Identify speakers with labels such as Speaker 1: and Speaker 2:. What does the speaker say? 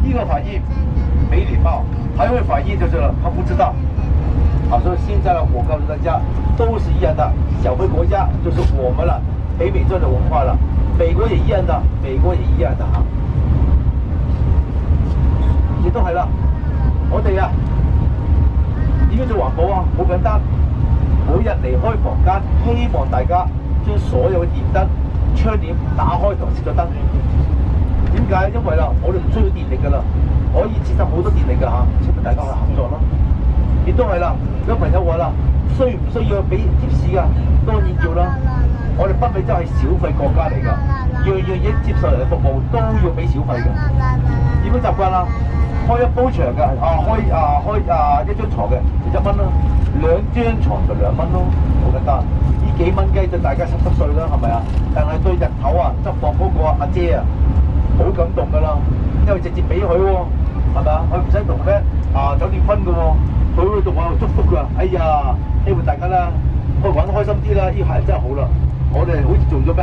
Speaker 1: 第一个反应没礼貌，还会反应就是他不知道。所以现在呢，我告诉大家，都是一样的，小非国家就是我们了，北美洲的文化了，美國也一樣的，美國也一樣的嚇，亦都係啦。我哋啊，點樣做環保啊？好簡單，每日離開房間，希望大家將所有嘅電燈、窗簾打開同熄咗燈。點解？因為啦，我哋唔需要電力㗎啦，可以節省好多電力㗎嚇，請大家去合作咯。亦都係啦，有朋友話啦，需唔需要俾貼士㗎？當然要啦。我哋北美洲係小費國家嚟㗎，樣樣嘢接受人嘅服務都要俾小費㗎。點樣習慣啦？開一煲場嘅，開一張床嘅就1蚊咯，2張床就2蚊咯，好簡單。呢幾蚊雞對大家濕碎啦，係咪啊？但係對日頭啊執房嗰個阿姐啊，好感動㗎啦，因為直接俾佢喎，係咪啊？佢唔使同咩酒店分㗎喎。佢會同我祝福㗎，哎呀，希望大家啦，可以玩得開心啲啦，呢個係真係好啦，我哋好似做咗咩？